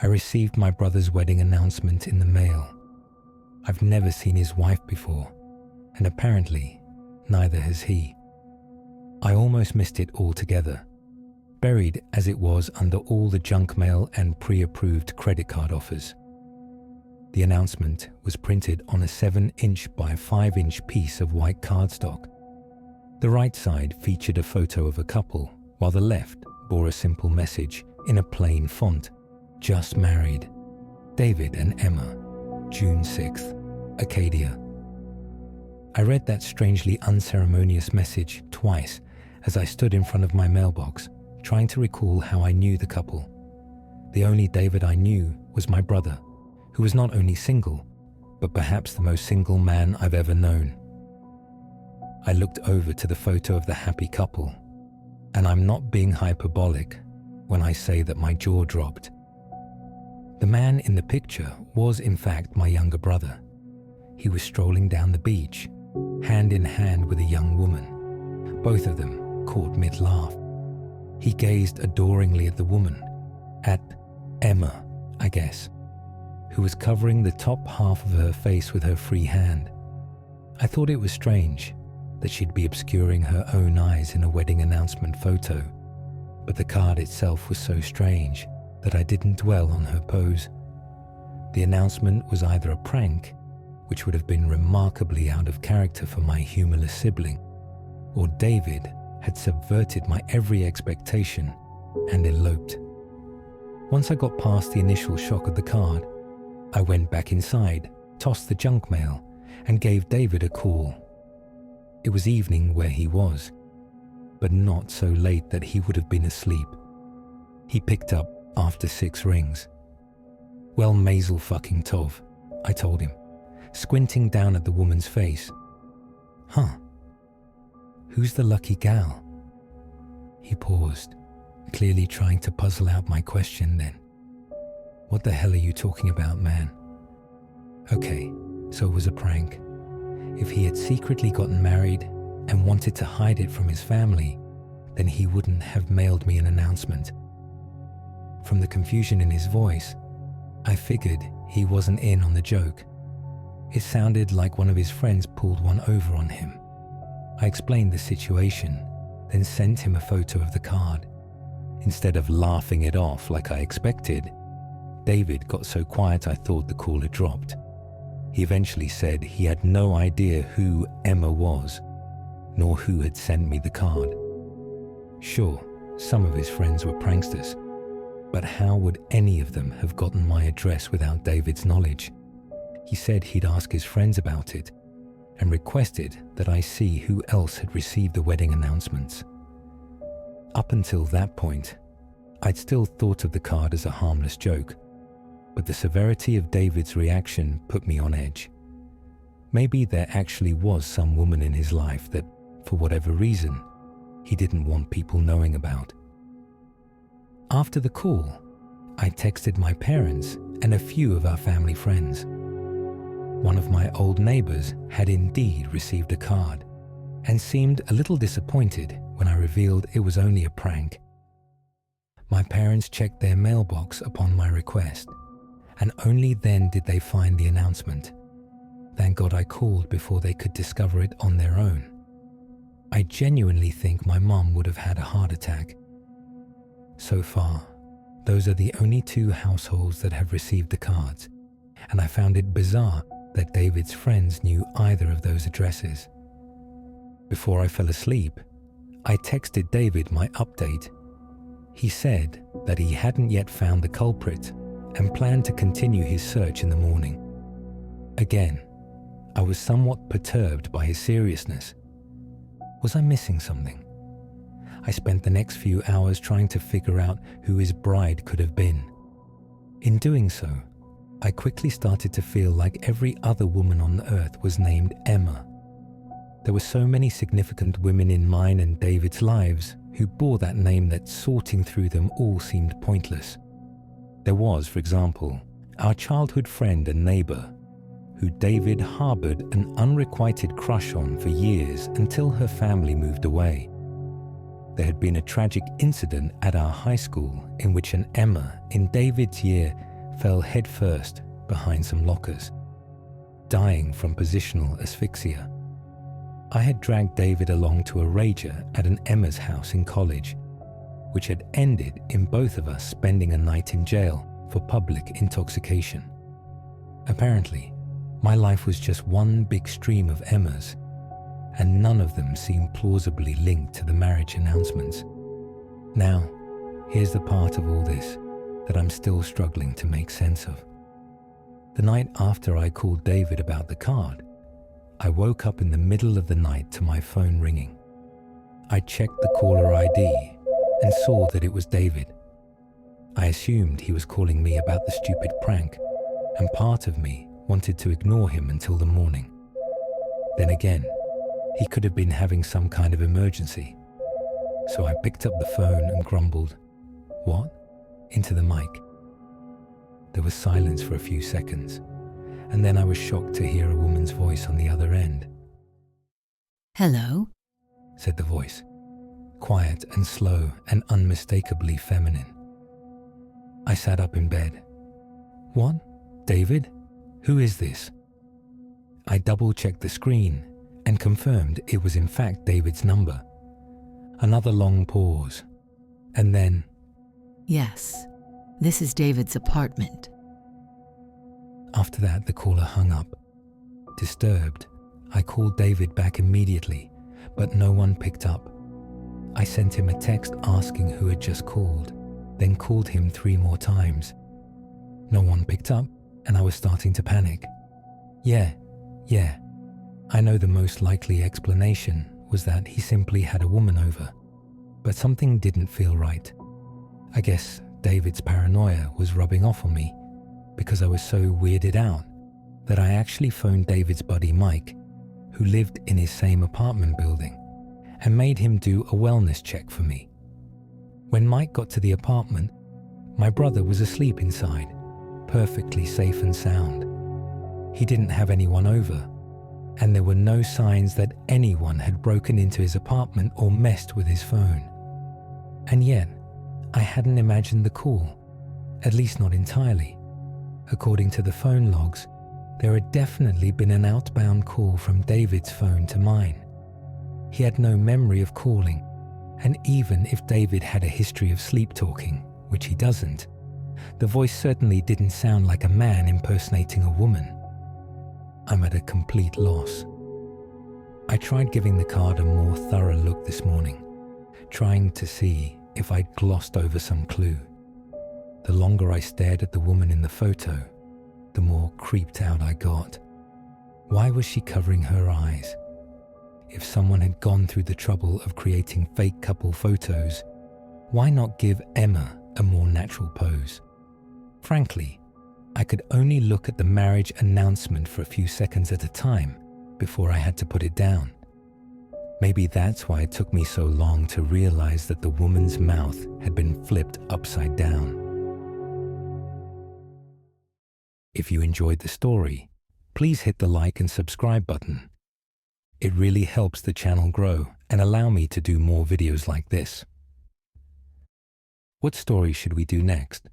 I received my brother's wedding announcement in the mail. I've never seen his wife before, and apparently neither has he. I almost missed it altogether, buried as it was under all the junk mail and pre-approved credit card offers. The announcement was printed on a 7-inch by 5-inch piece of white cardstock. The right side featured a photo of a couple, while the left bore a simple message in a plain font: just married, David and Emma, June 6th, Acadia. I read that strangely unceremonious message twice as I stood in front of my mailbox, trying to recall how I knew the couple. The only David I knew was my brother, who was not only single, but perhaps the most single man I've ever known. I looked over to the photo of the happy couple, and I'm not being hyperbolic when I say that my jaw dropped. The man in the picture was in fact my younger brother. He was strolling down the beach, hand in hand with a young woman, both of them caught mid-laugh. He gazed adoringly at the woman, at Emma, I guess, who was covering the top half of her face with her free hand. I thought it was strange that she'd be obscuring her own eyes in a wedding announcement photo, but the card itself was so strange that I didn't dwell on her pose. The announcement was either a prank, which would have been remarkably out of character for my humorless sibling, or David had subverted my every expectation and eloped. Once I got past the initial shock of the card, I went back inside, tossed the junk mail, and gave David a call. It was evening where he was, but not so late that he would have been asleep. He picked up after 6 rings. Well, Mazel fucking Tov, I told him, squinting down at the woman's face. Huh. Who's the lucky gal? He paused, clearly trying to puzzle out my question then. What the hell are you talking about, man? Okay, so it was a prank. If he had secretly gotten married and wanted to hide it from his family, then he wouldn't have mailed me an announcement. From the confusion in his voice, I figured he wasn't in on the joke. It sounded like one of his friends pulled one over on him. I explained the situation, then sent him a photo of the card. Instead of laughing it off like I expected, David got so quiet I thought the call had dropped. He eventually said he had no idea who Emma was, nor who had sent me the card. Sure, some of his friends were pranksters, but how would any of them have gotten my address without David's knowledge? He said he'd ask his friends about it, and requested that I see who else had received the wedding announcements. Up until that point, I'd still thought of the card as a harmless joke, but the severity of David's reaction put me on edge. Maybe there actually was some woman in his life that, for whatever reason, he didn't want people knowing about. After the call, I texted my parents and a few of our family friends. One of my old neighbors had indeed received a card and seemed a little disappointed when I revealed it was only a prank. My parents checked their mailbox upon my request, and only then did they find the announcement. Thank God I called before they could discover it on their own. I genuinely think my mom would have had a heart attack. So far, those are the only 2 households that have received the cards, and I found it bizarre that David's friends knew either of those addresses. Before I fell asleep, I texted David my update. He said that he hadn't yet found the culprit and planned to continue his search in the morning. Again, I was somewhat perturbed by his seriousness. Was I missing something? I spent the next few hours trying to figure out who his bride could have been. In doing so, I quickly started to feel like every other woman on earth was named Emma. There were so many significant women in mine and David's lives who bore that name that sorting through them all seemed pointless. There was, for example, our childhood friend and neighbor, who David harbored an unrequited crush on for years until her family moved away. There had been a tragic incident at our high school in which an Emma in David's year fell headfirst behind some lockers, dying from positional asphyxia. I had dragged David along to a rager at an Emma's house in college, which had ended in both of us spending a night in jail for public intoxication. Apparently, my life was just one big stream of Emmas, and none of them seemed plausibly linked to the marriage announcements. Now, here's the part of all this that I'm still struggling to make sense of. The night after I called David about the card, I woke up in the middle of the night to my phone ringing. I checked the caller ID and saw that it was David. I assumed he was calling me about the stupid prank, and part of me wanted to ignore him until the morning. Then again, he could have been having some kind of emergency. So I picked up the phone and grumbled, "What?" into the mic. There was silence for a few seconds, and then I was shocked to hear a woman's voice on the other end. "Hello?" said the voice, quiet and slow and unmistakably feminine. I sat up in bed. "What? David? Who is this?" I double-checked the screen and confirmed it was in fact David's number. Another long pause, and then, "Yes, this is David's apartment." After that, the caller hung up. Disturbed, I called David back immediately, but no one picked up. I sent him a text asking who had just called, then called him 3 more times. No one picked up, and I was starting to panic. Yeah. I know the most likely explanation was that he simply had a woman over, but something didn't feel right. I guess David's paranoia was rubbing off on me, because I was so weirded out that I actually phoned David's buddy Mike, who lived in his same apartment building, and made him do a wellness check for me. When Mike got to the apartment, my brother was asleep inside, perfectly safe and sound. He didn't have anyone over, and there were no signs that anyone had broken into his apartment or messed with his phone. And yet, I hadn't imagined the call, at least not entirely. According to the phone logs, there had definitely been an outbound call from David's phone to mine. He had no memory of calling, and even if David had a history of sleep talking, which he doesn't, the voice certainly didn't sound like a man impersonating a woman. I'm at a complete loss. I tried giving the card a more thorough look this morning, trying to see if I'd glossed over some clue. The longer I stared at the woman in the photo, the more creeped out I got. Why was she covering her eyes? If someone had gone through the trouble of creating fake couple photos, why not give Emma a more natural pose? Frankly, I could only look at the marriage announcement for a few seconds at a time before I had to put it down. Maybe that's why it took me so long to realize that the woman's mouth had been flipped upside down. If you enjoyed the story, please hit the like and subscribe button. It really helps the channel grow and allow me to do more videos like this. What story should we do next?